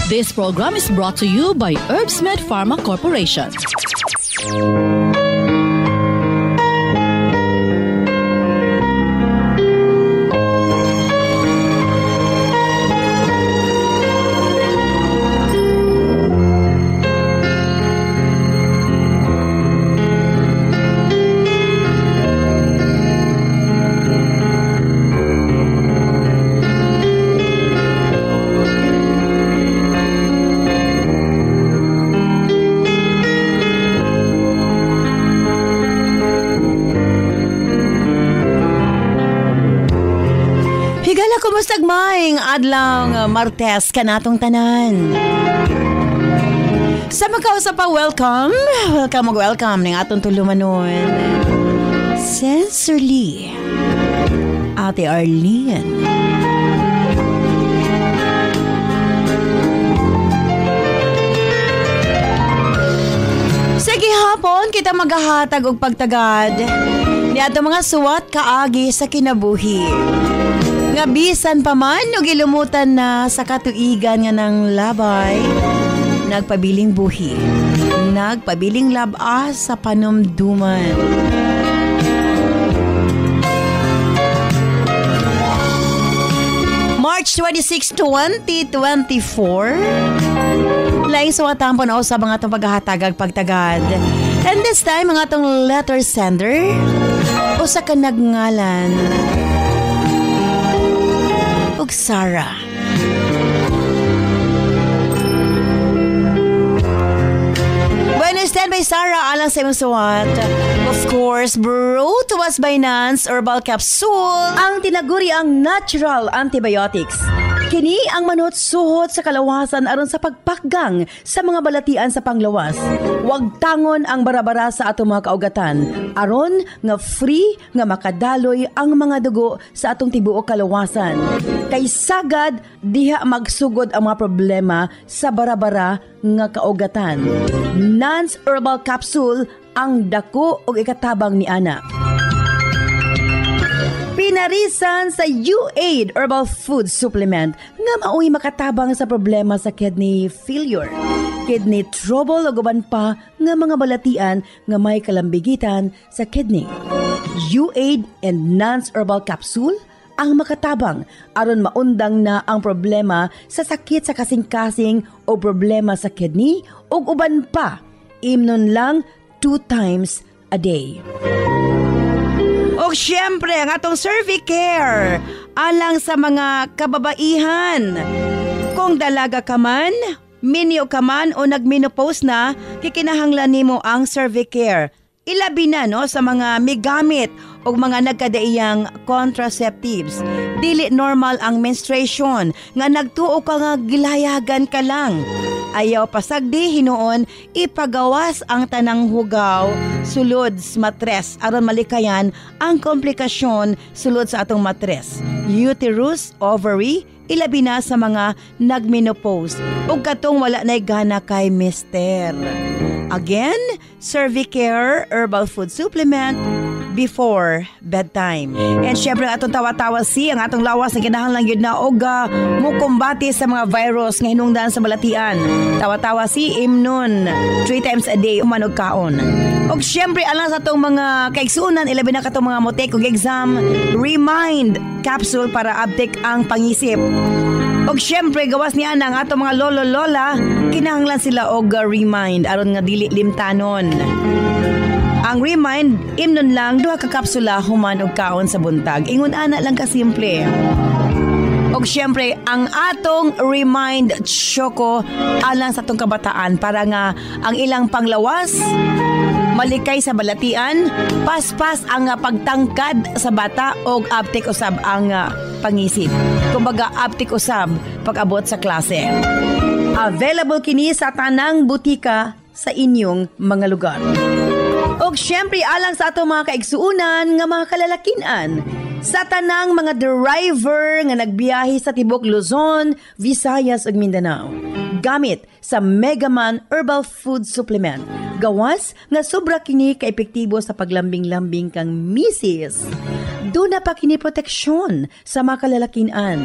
This program is brought to you by Herbsmed Pharma Corporation. Kumusta maing adlang Martes kanatong tanan. Sa magkausap pa, welcome ng atong tulumanon. Sincerely, Ate Arlene. Sige hapon, kita maghahatag og pagtagad ni ato mga suwat kaagi sa kinabuhi. Nga bisan pa man o gilumutan na sa katuigan nga ng labay, nagpabiling buhi, nagpabiling labas sa panumduman. March 26, 2024, laing suwatan po na sa mga itong paghahatagag pagtagad. And this time, mga itong letter sender o sa kanagngalan ug Sarah. Bueno, stand by Sarah alang sa imong suwat. Of course, brought to us by Nance Herbal Capsule, ang tinaguri ang natural antibiotics. Kini ang manot suhot sa kalawasan aron sa pagpakgang sa mga balatian sa panglawas. Huwag tangon ang barabara sa atong mga kaugatan aron nga free nga makadaloy ang mga dugo sa atong tibuok kalawasan. Kay sagad diha magsugod ang mga problema sa barabara nga kaugatan. Nance Herbal Capsule ang dako og ikatabang ni ana. Pinarisan sa U-Aid Herbal Food Supplement nga maoy makatabang sa problema sa kidney failure, kidney trouble o guban pa nga mga balatian nga may kalambigitan sa kidney. U-Aid and Nance Herbal Capsule ang makatabang aron maundang na ang problema sa sakit sa kasing-kasing o problema sa kidney o uban pa. Imnon lang 2 times a day. O syempre, ang atong Cervicare alang sa mga kababaihan. Kung dalaga ka man, minyo ka man o nagmenopause na, kikinahanglan nimo ang Cervicare. Ilabi na no sa mga migamit o mga nagkadaiyang contraceptives. Dili normal ang menstruation nga nagtuo ka nga gilayagan ka lang. Ayaw pasagdi hinuon ipagawas ang tanang hugaw sulod sa matres aron malikayan ang komplikasyon sulod sa atong matres. Uterus, ovary, ilabi na sa mga nagmenopause ug katong wala nay gana kay mister. Again, Cervicare Herbal Food Supplement before bedtime. And syempre atong tawa-tawa ang atong lawas na kinahanglan gyud na og mukumbati sa mga virus nga hinungdan sa balatian. Tawa-tawa imnon 3 times a day umanog kaon. Og syempre alang sa atong mga kaigsuonan ilabi na katong mga motek og exam, Remind capsule para update ang pangisip. Og syempre gawas niya ang atong mga lolo-lola, kinahanglan sila og Remind aron nga dili limtanon. Ang Remind, imnon lang 2 ka kapsula human og kaon sa buntag. Ingon ana lang kasimple. Og syempre, ang atong Remind Choco alang sa atong kabataan para nga ang ilang panglawas malikay sa balatian, paspas ang pagtangkad sa bata og aptik usab ang pangisip. Kumbaga aptik usab pag-abot sa klase. Available kini sa tanang butika sa inyong mga lugar. Og syempre alang sa atong mga kaigsuunan nga mga kalalakinan, sa tanang mga driver nga nagbiyahe sa tibok Luzon, Visayas ug Mindanao. Gamit sa Megaman Herbal Food Supplement. Gawas nga sobra kini kaepektibo sa paglambing-lambing kang misis. Doon na pa kini proteksyon sa mga kalalakinan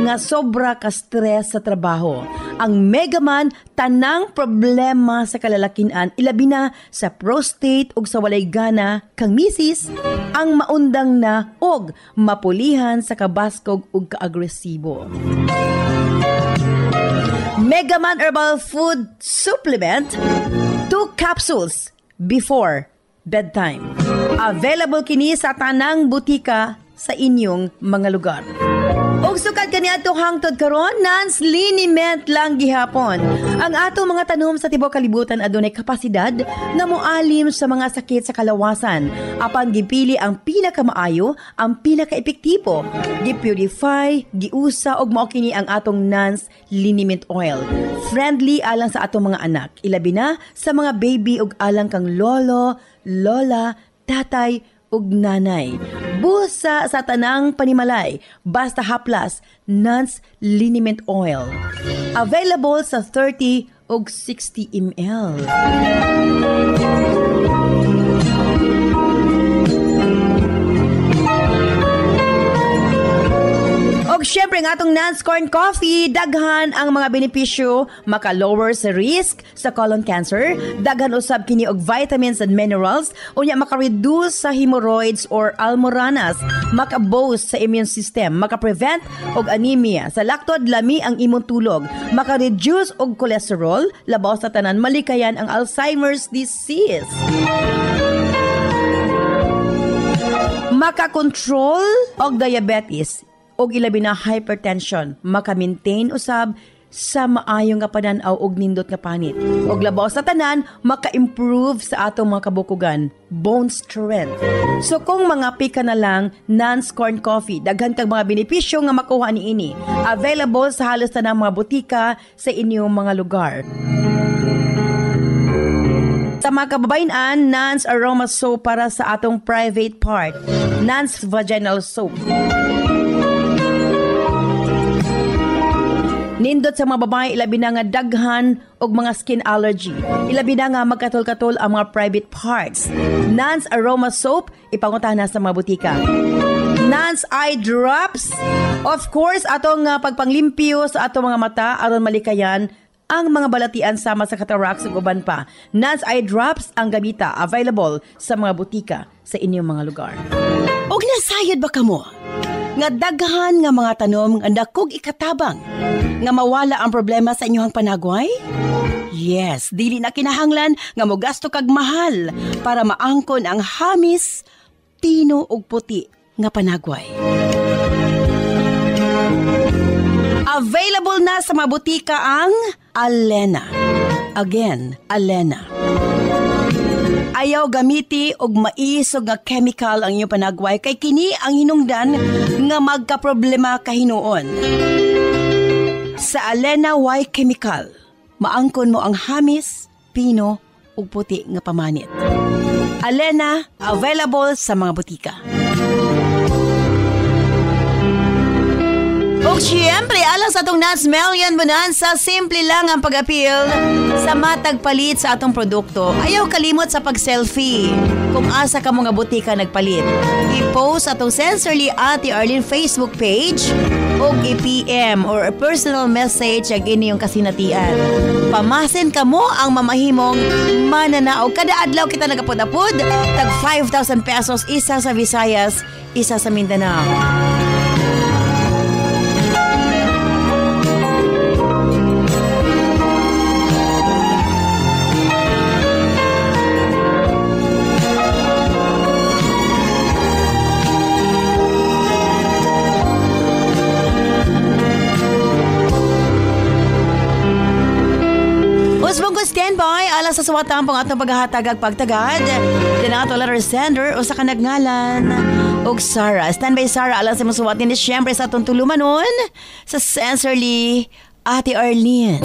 nga sobra ka stress sa trabaho. ang Megaman tanang problema sa kalalakinan ilabi na sa prostate ug sa walay gana kang misis ang maundang na og mapulihan sa kabaskog ug kaagresibo. Megaman Herbal Food Supplement 2 capsules before bedtime. Available kini sa tanang butika sa inyong mga lugar. Og sukad kaniadto hangtod karon, Nans liniment lang gihapon. Ang atong mga tanom sa tibuok kalibutan adunay kapasidad nga moalim sa mga sakit sa kalawasan. Apan gipili ang pinakamaayo, ang pinakaepektibo. Gipurify, giusa og mao kini ang atong Nans liniment oil. Friendly alang sa atong mga anak, ilabi na sa mga baby ug alang kang lolo, lola, tatay ug nanay. Busa sa tanang panimalay, basta haplas, Nans liniment oil. Available sa 30 ug 60 ml. Og syempre ng atong Nans Corn Coffee, daghan ang mga benepisyo, maka-lower sa risk sa colon cancer, daghan usab kini og vitamins and minerals, unya maka-reduce sa hemorrhoids or almoranas, maka-boost sa immune system, maka-prevent og anemia, sa laktod lami ang imong tulog, maka-reduce og cholesterol, labaw sa tanan malikayan ang Alzheimer's disease. Maka-control og diabetes, og ilabi na hypertension, maka-maintain usab sa maayong nga panan-aw og nindot nga panit. Og labaw sa tanan, maka-improve sa atong mga kabukugan, bone strength. So kung mga pika na lang, Nans Corn Coffee, daghan kang mga benepisyo nga makuha niini. Available sa halos tanang mga butika sa inyong mga lugar. Sa mga kababayan, Nans Aroma Soap para sa atong private part, Nans Vaginal Soap. Nindot sa mga babae, ilabi na nga daghan og mga skin allergy. Ilabi na nga magkatol-katol ang mga private parts. Nans Aroma Soap, ipangutana sa mga butika. Nans Eye Drops, of course, atong pagpanglimpyo sa atong mga mata aron malikayan ang mga balatian sama sa cataracts ug uban pa. Nans Eye Drops ang gamita, available sa mga butika sa inyong mga lugar. Og nasayod ba kamo? Nga daghan nga mga tanom nga dakog ikatabang nga mawala ang problema sa inyong panagway? Yes, dili na kinahanglan nga mogasto kag mahal para maangkon ang hamis, tino ug puti nga panagway. Available na sa mga butika ang Alena. Again, Alena. Ayaw gamiti og maisog nga chemical ang inyong panagway kay kini ang hinungdan nga magkaproblema kahinuon. Sa Alena Y Chemical, maangkon mo ang hamis, pino ug puti nga pamanit. Alena, available sa mga butika. O siyempre, alang sa atong Nans Melian Bonanza, simple lang ang pag-appeal sa matag palit sa atong produkto. Ayaw kalimot sa pag-selfie. Kung asa ka mga butika nagpalit, i-post atong Sensorly Ate Arlene Facebook page o i-PM or a personal message ag inyong kasinatian. Pamasin ka mo ang mamahimong mananaog. Kada adlaw kita nagapod-apod, tag 5,000 pesos, isa sa Visayas, isa sa Mindanao. Standby alang sa suwatang pang atong paghahatag ag pagtagad. Dinato letter sender o sa kanagngalan og Sarah. Standby Sarah alang sa masuwat ni siyempre sa atong tulumanon sa Sensorly Ate Arlene.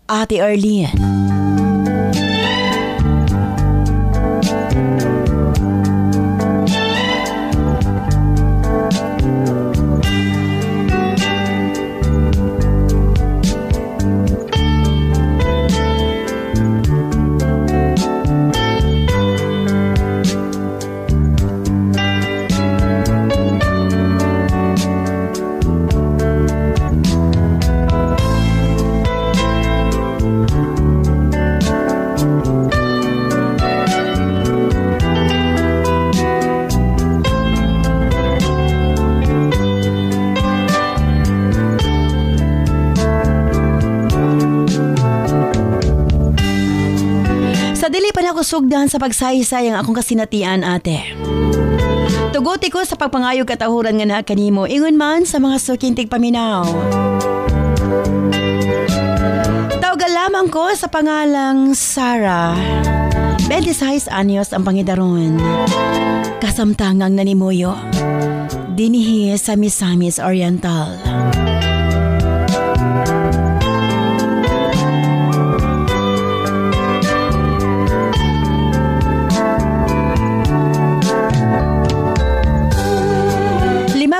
Ate Arlene. Sa dili pa na ako sugdan sa pagsaysay ang akong kasinatian, ate. Tuguti ko sa pagpangayog katahuran nga na kanimo, ingon man sa mga sukintig paminaw. Tawga lamang ko sa pangalang Sarah. 26 anyos ang pangidaron. Kasamtangang nanimuyo. Dinihi sa Misamis Oriental.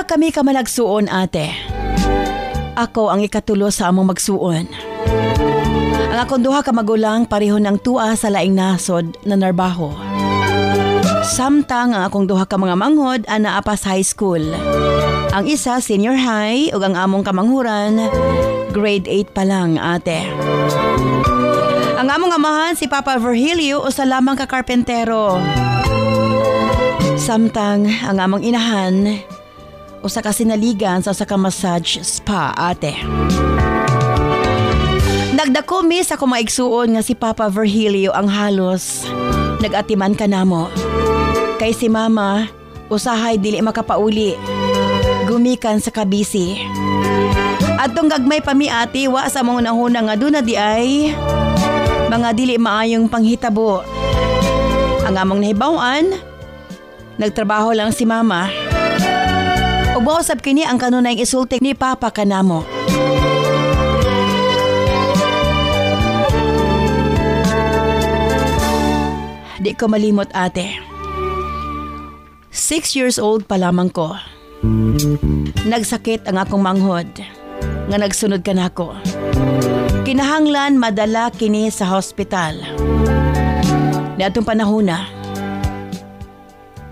Kami ka managsuon, ate. Ako ang ikatulo sa among magsuon. Ang akong duha ka magulang pareho ng tua sa laing nasod na narbaho. Samtang ang akong duha ka mga manghod ana apas high school. Ang isa senior high ug ang among kamanghuran grade 8 pa lang, ate. Ang among amahan si Papa Virgilio usa lamang ka karpentero. Samtang ang among inahan usa ka sinaligan sa usa ka massage spa, ate. Nagdako mi sa kumaigsuon nga si Papa Virgilio ang halos nagatiman kanamo. Kay si Mama usahay dili makapauli. Gumikan sa kabisi. Adtong gagmay pa mi, ate, wa sa mga nahuna nga aduna di ay mga dili maayong panghitabo. Ang among nahibaw-an, nagtrabaho lang si Mama. Ubausap kini ang kanunay isulti ni Papa kanamo. Di ko malimot, ate. 6 years old pa lamang ko. Nagsakit ang akong manghod nga nagsunod kanako. Kinahanglan madala kini sa hospital. Niadtong panahona,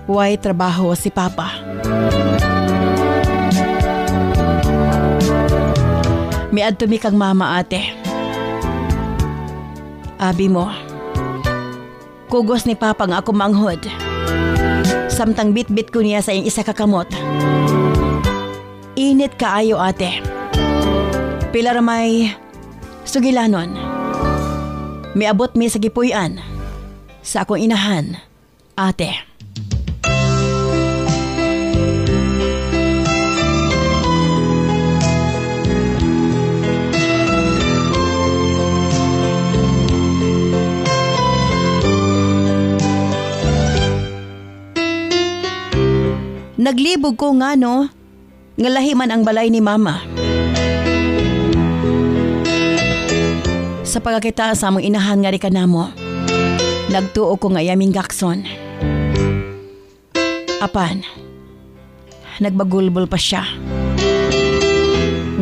way trabaho si Papa. Miadto mi kang Mama, ate. Abi mo, kugos ni Papa nga ako manghod. Samtang bit-bit ko niya sa iyong isa kakamot. Init kaayo, ate. Pilar may sugilanon. Miabot mi sa gipuy-an sa akong inahan, ate. Naglibog ko nga, no, nga lahi man ang balay ni Mama. Sa pagkakita sa among inahan nga ri kanamo, nagtuo ko nga yaming gakson. Apan, nagbagulbol pa siya.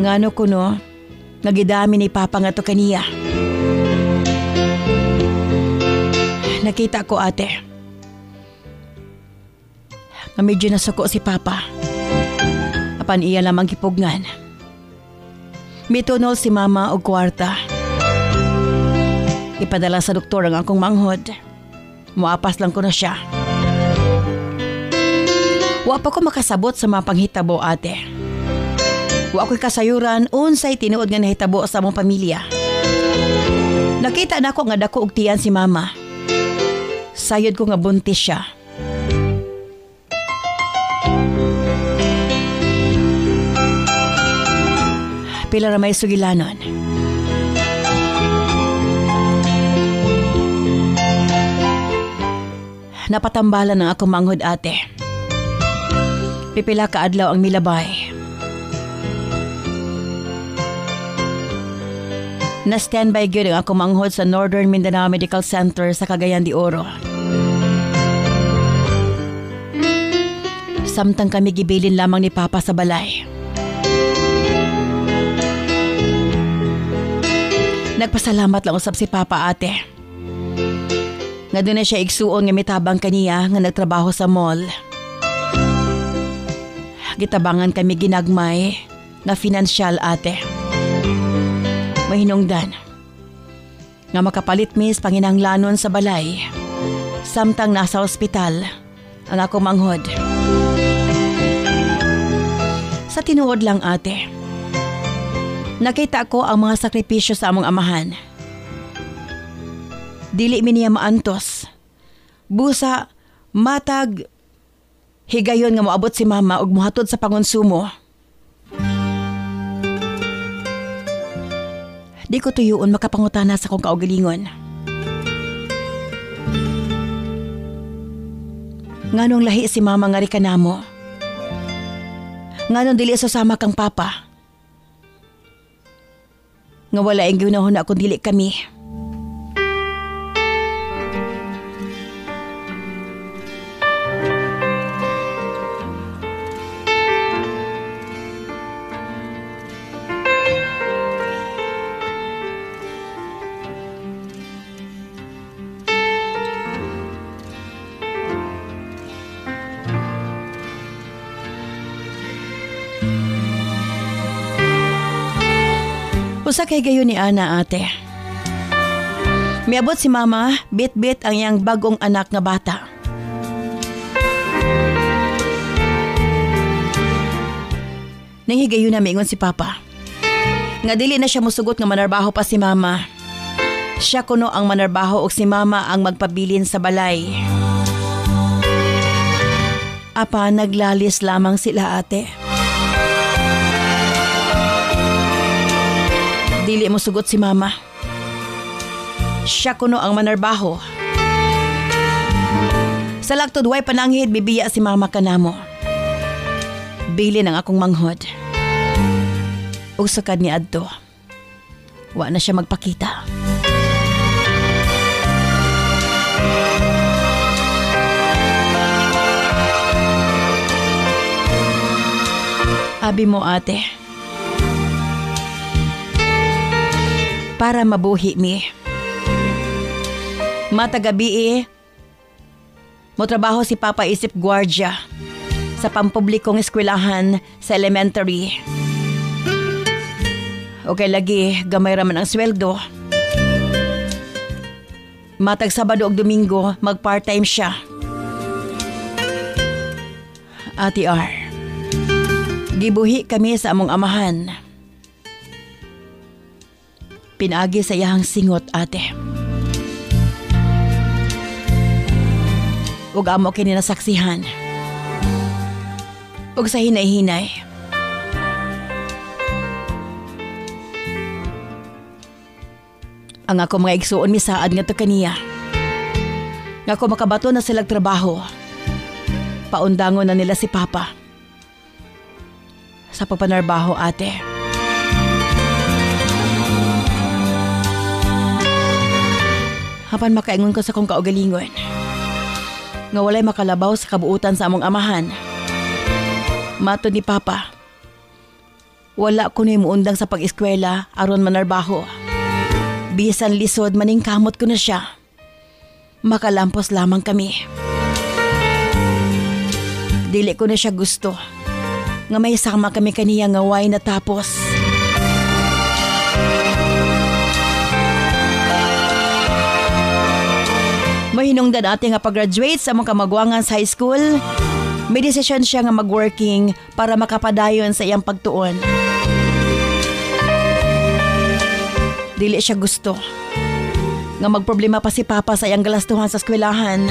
Ngano ko, no, nagidami ni Papa nga to kaniya. Nakita ko, ate, nga medyo nasuko si Papa. Apan iya lamang kipugngan. Mitunol si Mama og kwarta. Ipadala sa doktor ang akong manghod. Muapas lang ko na siya. Wa pa ko makasabot sa mga panghitabo, ate. Wa ko'y kasayuran unsay tinuod nga nahitabo sa among pamilya. Nakita na ko nga dako og tiyan si Mama. Sayod ko nga buntis siya. Pila ra may sugilanon. Napatambalan ang akong manghod, ate. Pipila ka adlaw ang milabay. Na-standby gyud ang ako manghod sa Northern Mindanao Medical Center sa Cagayan de Oro. Samtang kami gibilin lamang ni Papa sa balay. Nagpasalamat lang usab si Papa, ate. Nga doon na siya igsuon nga mitabang kaniya nga nagtrabaho sa mall. Gitabangan kami ginagmay nga finansyal, ate. Mahinungdan nga makapalit mis panginahanglanon sa balay samtang nasa ospital ang ako manghod. Sa tinuod lang, ate, nakita ko ang mga sakripisyo sa among amahan. Dili mi niya maantos. Busa, matag, higayon nga moabot si mama ug mohatod sa pangonsumo. Di ko tuyuon makapangutana sa kong kaugalingon. Nganong lahi si mama nga ri kanamo? Nganong dili susama kang papa? Nga wala ang ginahon na kung dili kami. Usa kay gayon ni Ana, ate. Miabot si mama, bit-bit ang iyang bagong anak nga bata. Nanghigayon na miingon si Papa. Nga dili na siya musugot nga manarbaho pa si mama. Siya kuno ang manarbaho ug si mama ang magpabilin sa balay. Apa naglalis lamang sila, ate. Dili mo sugot si mama. Siya kuno ang manarbaho. Sa lagtod way pananghid bibiya si mama kanamo. Bilin ang akong manghod. Ug sakad ni adto, wa na siya magpakita. Abi mo, ate. Para mabuhi mi. Matagabi mo trabaho si Papa isip gwardya sa pampublikong eskwelahan sa elementary. Okay lagi, gamay raman ang sweldo. Matag Sabado ug Domingo, mag-part-time siya. Ate R, gibuhi kami sa among amahan. Pinagi sa iyahang singot, ate. Ug amo kini nasaksihan. Ug sa hinay-hinay. Ang ako mga igsuon misaad nga to kaniya. Nga ako makabato na silang trabaho. Paundangon na nila si Papa. Sa papanarbaho, ate. Hapan makaingon ko sa kong kaugalingon. Nga walay makalabaw sa kabuutan sa among amahan. Matod ni Papa, wala ko na imuundang sa pag-eskwela aron manarbaho. Bisan lisod maning kamot ko na siya. Makalampos lamang kami. Dili ko na siya gusto. Nga may sama kami kaniya nga way natapos. Mahinungdan ate nga pag-graduate sa mga kamagwangan sa high school, may desisyon siya nga mag-working para makapadayon sa iyang pagtuon. Dili siya gusto nga magproblema pa si Papa sa iyang galastuhan sa eskwelahan.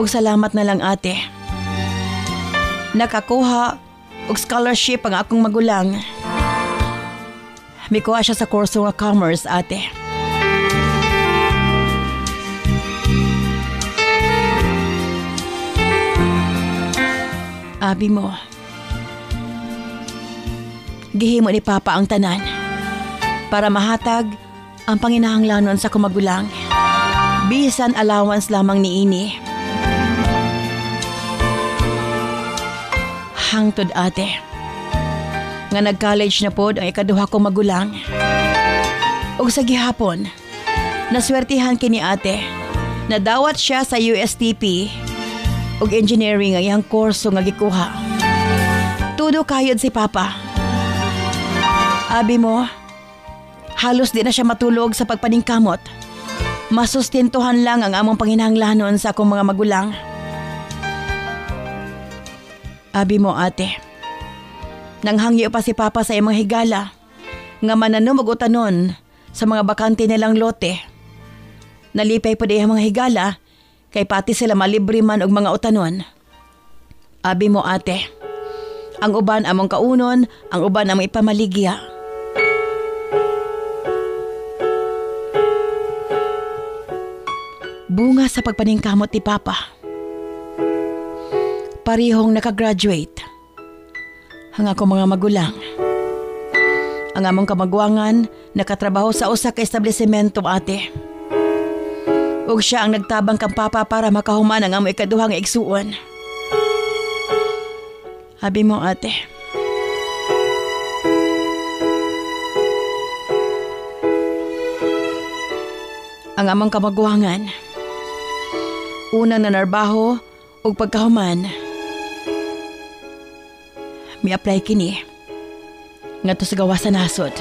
Ug salamat na lang, ate. Nakakuha og scholarship ang akong magulang. Mikuha siya sa kurso nga commerce, ate. Abi mo, Gihimo ni Papa ang tanan para mahatag ang panginahanglanon sa kumagulang. Bisan allowance lamang ni ini. Hangtod ate, nga nag-college na pod ang ikaduha kong magulang. Ug sa gihapon, naswertihan kini ate na dawat siya sa USTP ug engineering ang iyang kurso nga gikuha. Tudo kayod si Papa. Abi mo, halos di na siya matulog sa pagpaningkamot. Masustentuhan lang ang among panginahanglanon sa akong mga magulang. Abi mo ate, nanghangyo pa si Papa sa imong higala nga mananom og utanon sa mga bakante nilang lote. Nalipay pa di ang mga higala kay pati sila malibre man og mga utanon. Abi mo ate, ang uban among kaunon, ang uban among ipamaligya. Bunga sa pagpaningkamot ni Papa. Parihong nakagraduate. Ang ako mga magulang. Ang among kamagwangan nakatrabaho sa usa ka establisemento ate. Ug siya ang nagtabang kang Papa para makahuman ang among ikaduhang igsuon. Abi mo ate. Ang among kamagwangan unang nanarbaho ug pagkahuman mi-apply kini ngadto sa gawas sa nasod.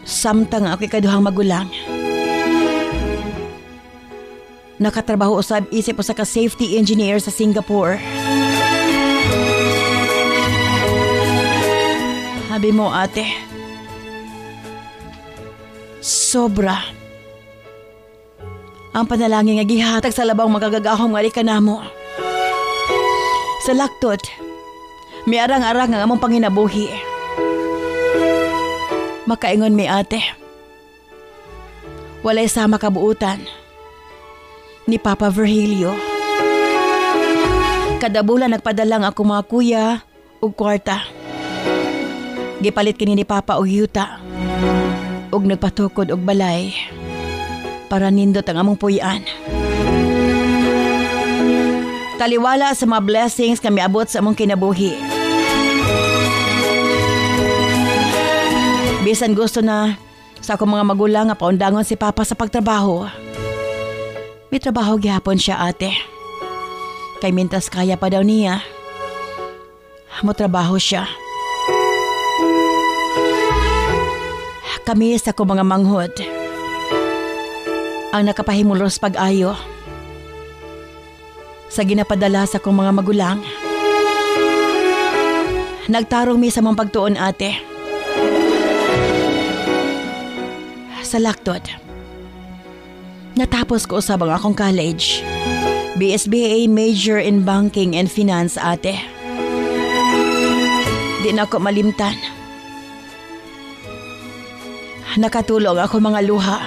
Samtang ako ikaduhang magulang, nakatrabaho usab isip usa ka safety engineer sa Singapore. Habi mo ate, sobra ang panalangin nga gihatag sa labang magagagahom nga kanamo. Sa laktot, may arang-arang ang among panginabuhi. Makaingon mi ate, walay sama kabuutan ni Papa Virgilio. Kada bulan nagpadalang ako mga kuya ug kwarta. Gipalit kini ni Papa og yuta ug nagpatukod og balay para nindot ang among puy-an. Taliwala sa mga blessings kami abot sa among kinabuhi. Bisan gusto na sa akong mga magulang nga paundangon si Papa sa pagtrabaho. May trabaho gihapon siya ate. Kay mintas kaya pa daw niya, mo trabaho siya. Kami sa akong mga manghod ang nakapahimulos pag-ayo sa ginapadala sa akong mga magulang. Nagtarong mi sa mong pagtuon ate. Sa laktot, natapos ko usab ang akong college. BSBA major in banking and finance ate. Di na ako malimtan. Nakatulong ako mga luha.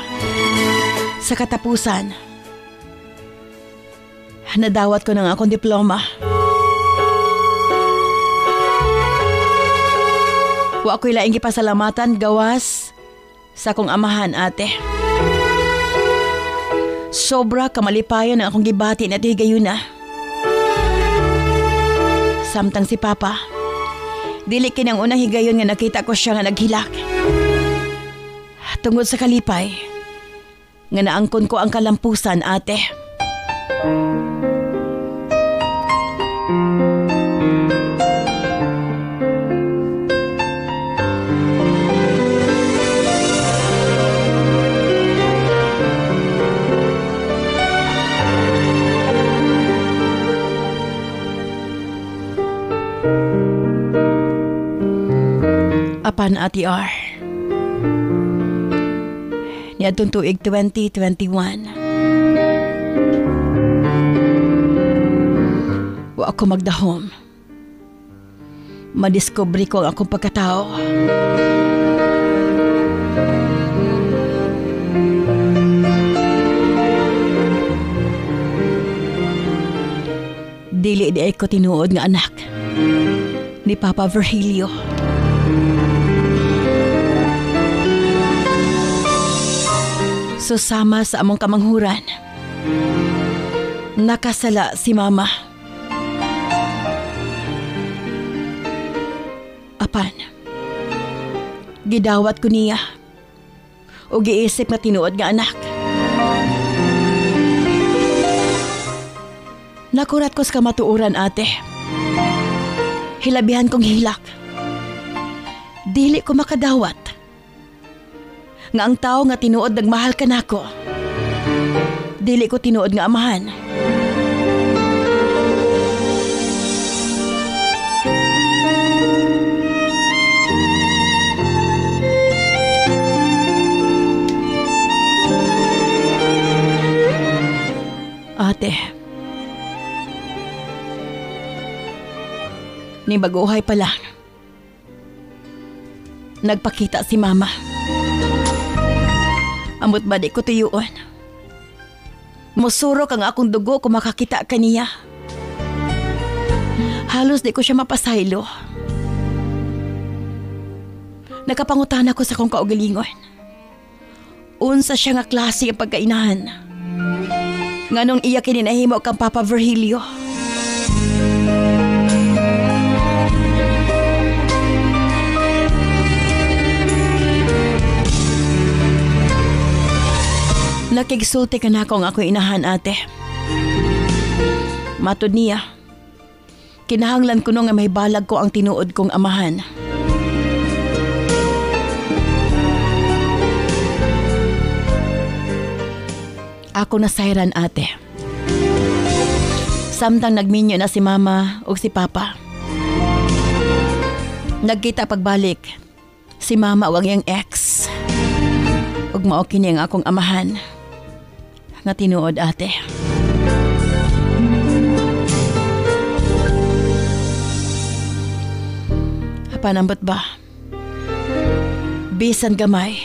Sa katapusan, nadawat ko ng akong diploma. Wa ako'y laing gipasalamatan gawas sa akong amahan ate. Sobra kamalipayan ang akong gibati na higayuna. Samtang si Papa, dili kinang unang higayon nga nakita ko siya nga naghilak. Tungod sa kalipay, nga naangkon ko ang kalampusan ate. Apan Ate R, niadtong tuig 2021, wa ako magdahom. Madiscovery ko ang akong pagkatao. Di dili di ko tinuod nga anak ni Papa Virgilio. Susama sa among kamanghuran, nakasala si Mama. Apan, gidawat ko niya o giisip na tinuod nga anak. Nakurat ko sa kamatuuran, ate. Hilabihan kong hilak. Dili ko makadawat nga ang tao nga tinuod nagmahal ka nako. Dili ko tinuod nga amahan. Ate, ni baguhay pa lang, nagpakita si Mama. Amot ba di ko tuyuon? Musurok ang akong dugo kung makakita ka niya. Halos di ko siya mapasaylo. Nakapangutan ako sa kong kaugalingon. Unsa siya nga klase ang pagkainahan. Nganong iya kininahimo kang Papa Virgilio. Nakigsulti ka na akong ako inahan, ate. Matod niya, kinahanglan ko nung nga may balag ko ang tinuod kong amahan. Ako nasayran, ate. Samtang nagminyo na si Mama o si Papa. Nagkita pagbalik si Mama o ang iyang ex. Ug mao kini ang akong amahan nga tinuod, ate. Apanambot ba? Bisan gamay.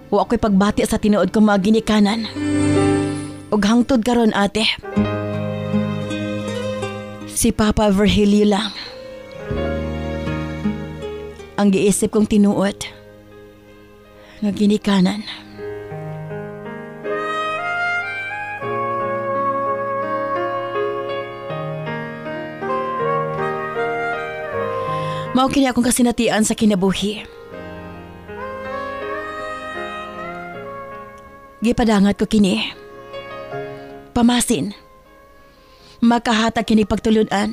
O ako'y pagbati sa tinuod kong mga ginikanan. Ug hangtod karon, ate. Si Papa Virgilio lang ang giisip kong tinuod nga ginikanan. Mao kini akong kasinatian sa kinabuhi. Gipadangat ko kini. Pamasin. Makahatag kini pagtuludan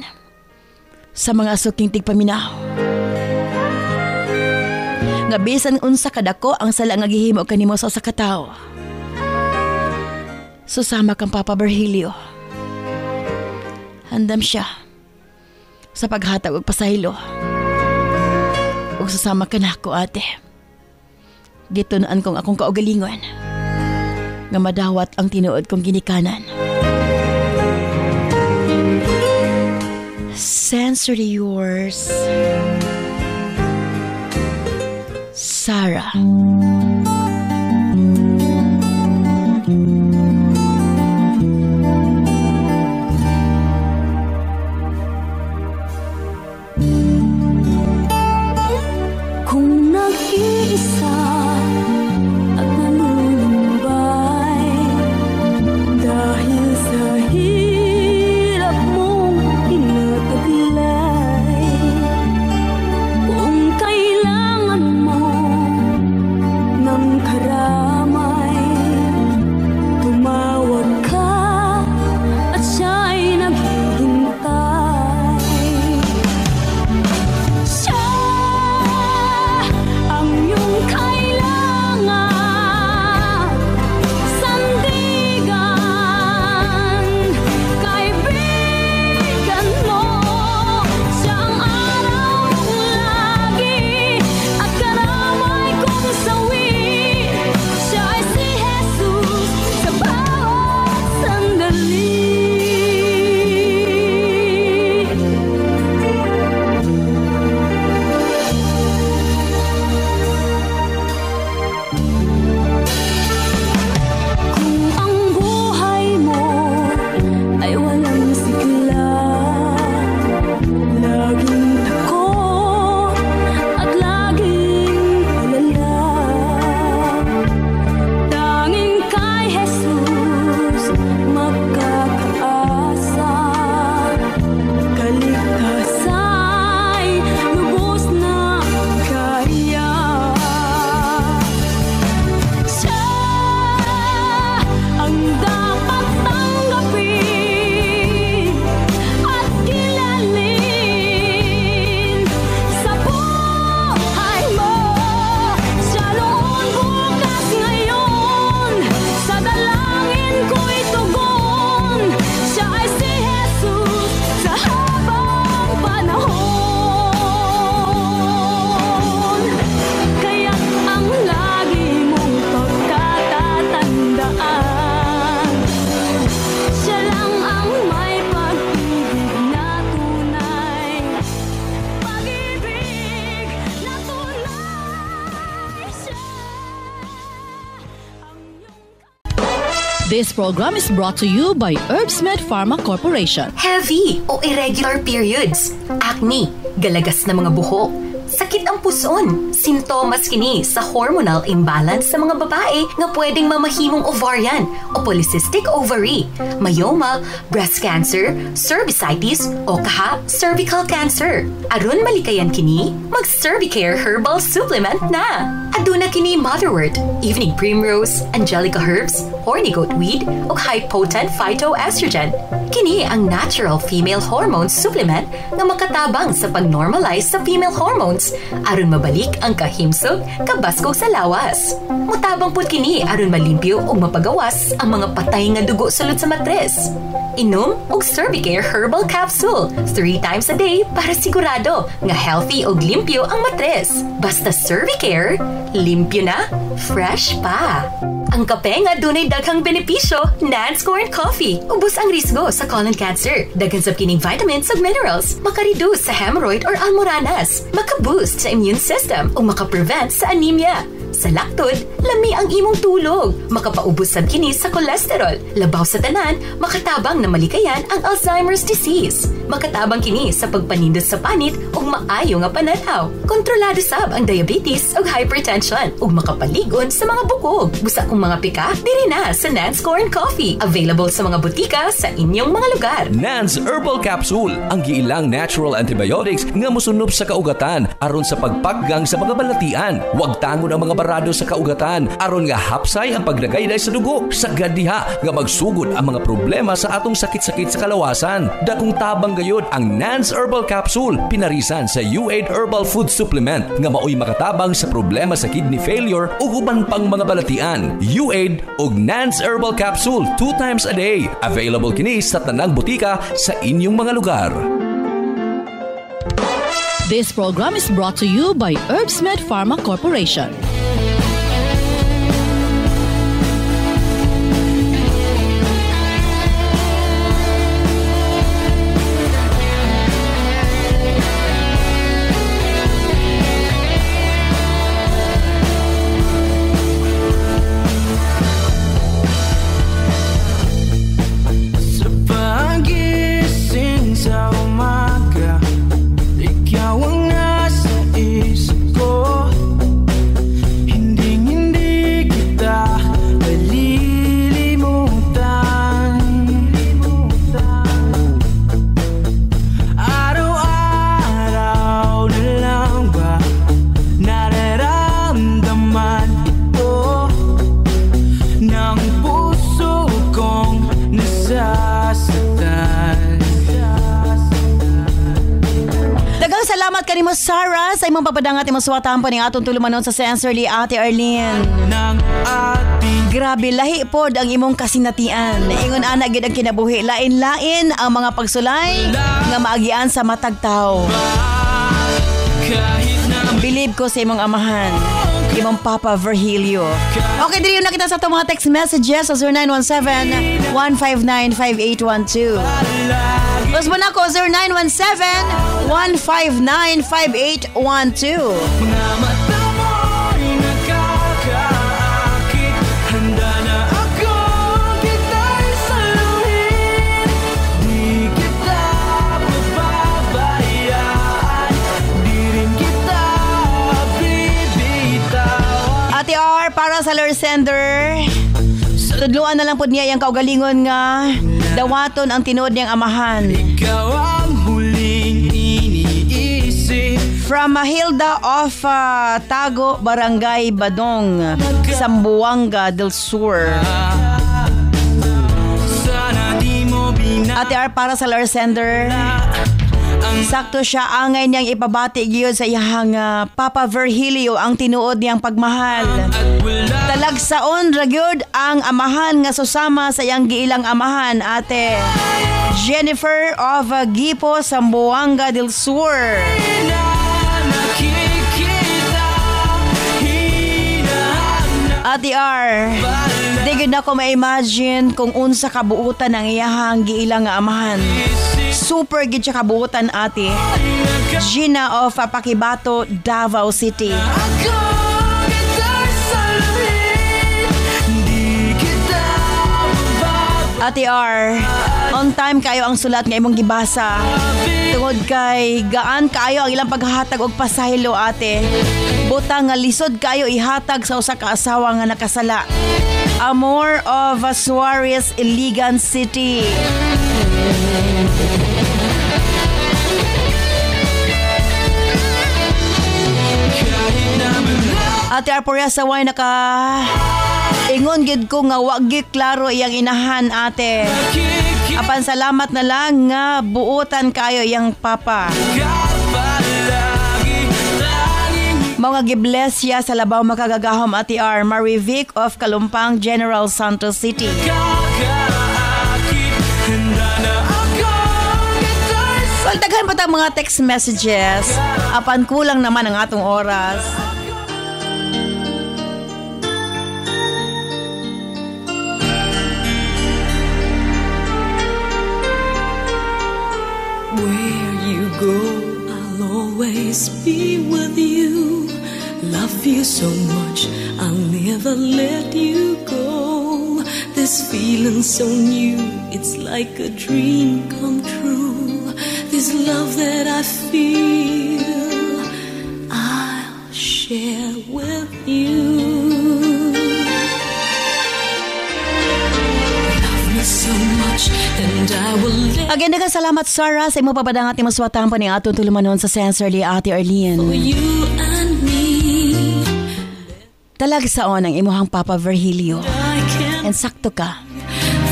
sa mga suking tigpaminaw. Nga bisan unsa kadako ang sala nga gihimo kanimo sa usa ka tawo. Susama kang Papa Virgilio. Handam siya sa paghatag og pasaylo. Ug susama ka nako, ate. Gitun-an kong akong kaugalingon nga madawat ang tinuod kong ginikanan. Sincerely yours, Sarah. Kung nag-iisa at nalumbay dahil sa hirap mong tinataglay, kung kailangan mo ng This program is brought to you by Herbsmed Pharma Corporation. Heavy o irregular periods, acne, galagas na mga buhok, sakit ang puson, sintomas kini sa hormonal imbalance sa mga babae nga pwedeng mamahimong ovarian o polycystic ovary, myoma, breast cancer, cervicitis o kaha cervical cancer. Aron malikayan kini, mag-Cervicare Herbal Supplement na. Aduna kini motherwort, evening primrose, angelica herbs, horny goatweed o high-potent phytoestrogen. Kini ang natural female hormone supplement nga makatabang sa pag-normalize sa female hormones aron mabalik ang kahimsog kabaskog sa lawas. Mutabang pud kini aron malimpyo ug mapagawas ang mga patay nga dugo sulod sa matres. Inom og Cervicare Herbal Capsule 3 times a day para sigurado nga healthy ug limpyo ang matres. Basta Cervicare, limpyo na, fresh pa. Ang kape nga dunay daghang benepisyo, Nance Corn Coffee. Ubos ang risgo sa colon cancer. Daghan sa kining vitamins ug minerals. Maka-reduce sa hemorrhoid or almoranas. Maka-boost sa immune system ug maka-prevent sa anemia. Sa laktod, lami ang imong tulog. Makapaubos sab kini sa cholesterol. Labaw sa tanan, makatabang na malikayan ang Alzheimer's disease. Makatabang kini sa pagpanindot sa panit ug maayo nga pananaw. Kontrolado sab ang diabetes ug hypertension ug makapaligon sa mga bukog. Busa kong mga pika, diri na sa Nance Corn Coffee. Available sa mga butika sa inyong mga lugar. Nance Herbal Capsule, ang giilang natural antibiotics nga mosunop sa kaugatan aron sa pagpaggang sa mga balatian. Huwag tangon ang mga barado sa kaugatan aron nga hapsay ang paglagayday sa dugo. Sagad diha nga magsugod ang mga problema sa atong sakit-sakit sa kalawasan. Dakong tabang gayud ang Nance Herbal Capsule, pinarisan sa U8 Herbal Food Supplement nga maoy makatabang sa problema sa kidney failure ug uban pang mga balatian. U8 ug Nance Herbal Capsule 2 times a day. Available kini sa tanang butika sa inyong mga lugar. This program is brought to you by Herbsmed Pharma Corporation. Sarah, sa imong papadangat imong suwatan po ning atong tulumanon sa Sensorly Ate Arlene. Grabe, lahi pod ang imong kasinatian. Ingon ana gid ang kinabuhi, lain-lain ang mga pagsulay nga maagian sa matag tawo. Believe ko sa imong amahan, imong Papa Virgilio. Okay, diri na kita sa itong mga text messages sa 0917-159-5812. Plus mo na ko 0917-159-5812. Ate R, para sa lure sender, tudluan na lang po niya yung kaugalingon nga dawaton ang tinuod niyang amahan. Ikaw ang huling iniisip. From Hilda of Tago, Barangay Badong, Zamboanga del Sur. Ate R, para sa lure sender, sakto siya angay niyang ipabati giyon sa iyang Papa Virgilio ang tinuod niyang pagmahal. Talagsaon ra gyud ang amahan nga susama sa iyang giilang amahan, Ate Jennifer of Gipo, Zamboanga del Sur. Ate R, di gyud na ko ma-imagine kung unsa kabuutan ang iyang giilang amahan. Super gid siya kabuutan, Ate Gina of Pakibato, Davao City. Ate R, on time kayo ang sulat nga imong gibasa. Tungod kay gaan kayo ang ilang paghatag og pasaylo ate. Butang nga lisod kayo ihatag sa usa ka asawa nga nakasala. Amor of Suarez, Iligan City. Ate R, porya sa way naka ingon gid ko nga wa gid klaro iyang inahan ate. Apan salamat na lang nga buutan kayo iyang papa. Mga gibless siya sa labaw makagagahom Ate R. Marivic of Kalumpang, General Santos City. Well, daghan pa tayong mga text messages. Apan kulang naman ang atong oras. Where you go, I'll always be with you. Love you so much, I'll never let you go. This feeling so new, it's like a dream come true. This love that I feel, I'll share with you. So much, and I will let Again, daghang salamat Sarah sa imo papadang ating maswatang pa ni atong tulumanon sa Sensorly Ate Arlene. you and me. Talag saon ang imuhang Papa Virgilio. I can And sakto ka.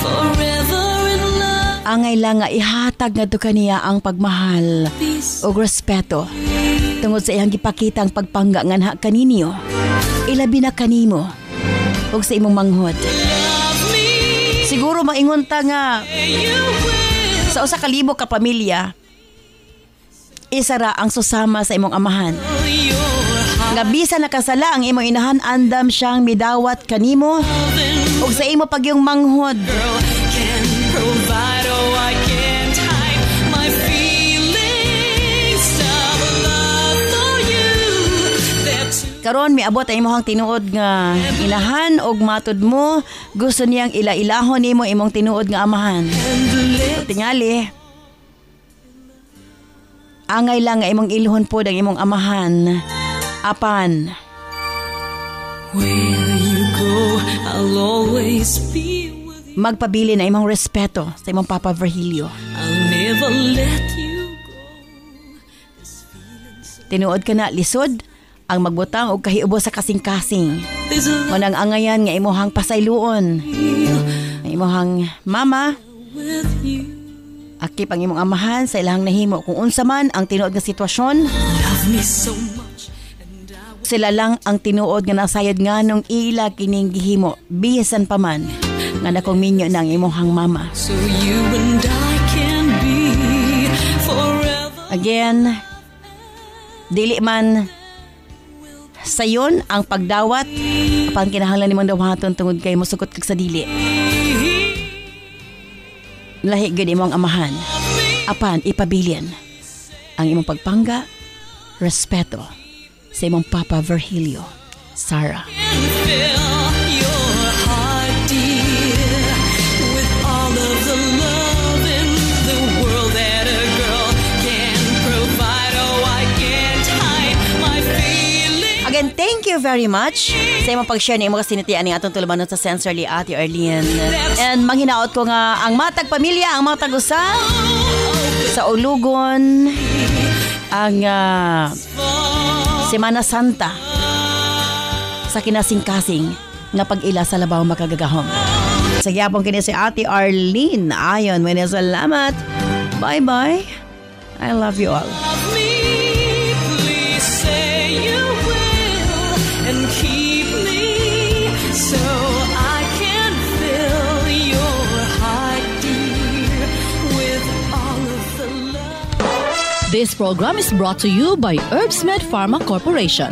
forever in love. Angay lang nga ihatag nga kaniya ang pagmahal This o respeto. Tungod sa iyang gipakitang pagpangga nga nha kaninyo. Ilabi na kanimo ug sa imong manghod. love me, Siguro maingon ta nga you will. sa usa ka libo ka pamilya, isa ra ang susama sa imong amahan. Your heart Nga bisan nakasala ang imong inahan, andam siyang midawat kanimo ug sa imo pagyong manghod. girl can provide. Oh, I can't hide my feelings of love for you. That's Karon miabot ang imong tinuod nga inahan ug matud mo gusto niyang ila-ilahon nimo imong tinuod nga amahan. Tingali, angay lang nga imong ilhon pod ang imong amahan. Apan, where you go, I'll always be with you. magpabili na imong respeto sa imong Papa Virgilio. I'll never let you go. Tinuod ka na lisod ang magbutang og kahiubo sa kasing-kasing. There's a Manang angayan nga imuhang pasayloon. Nga imuhang mama, with you. akip ang imong amahan sa ilahang nahimo kung unsa man ang tinuod nga sitwasyon. Love me so much, and I will. Sila lang ang tinuod nga nasayod nga nung ila kining gihimo bisan pa man nga nakong minyo ng imuhang mama. So you and I can be forever. Again, dili man sayon ang pagdawat apan kinahanglan nimong dawaton tungod kay mosugot kag sa dili. Lahi gid imong amahan. Apan ipabilin ang imong pagpangga, respeto sa imong Papa Virgilio. Sarah. Fill your heart, dear, with all of the love in the world that a girl can provide. Oh, I can't hide my feelings. Again, thank you very much sa imong pag-share ni imong kasinitian ni atong tulumanon sa Sensorly Ate Arlene. And manghinaot ko nga ang matag pamilya, ang matag usa sa ulugon ang Semana Santa sa kinasing-kasing nga pag-ila sa labaw makagagahom. Sa gyapon kini si Ate Arlene. Ayon, many salamat. Bye-bye. I love you all. Love me, please say you will, and keep me so I can fill your heart, dear, with all of the love. This program is brought to you by Herbsmed Pharma Corporation.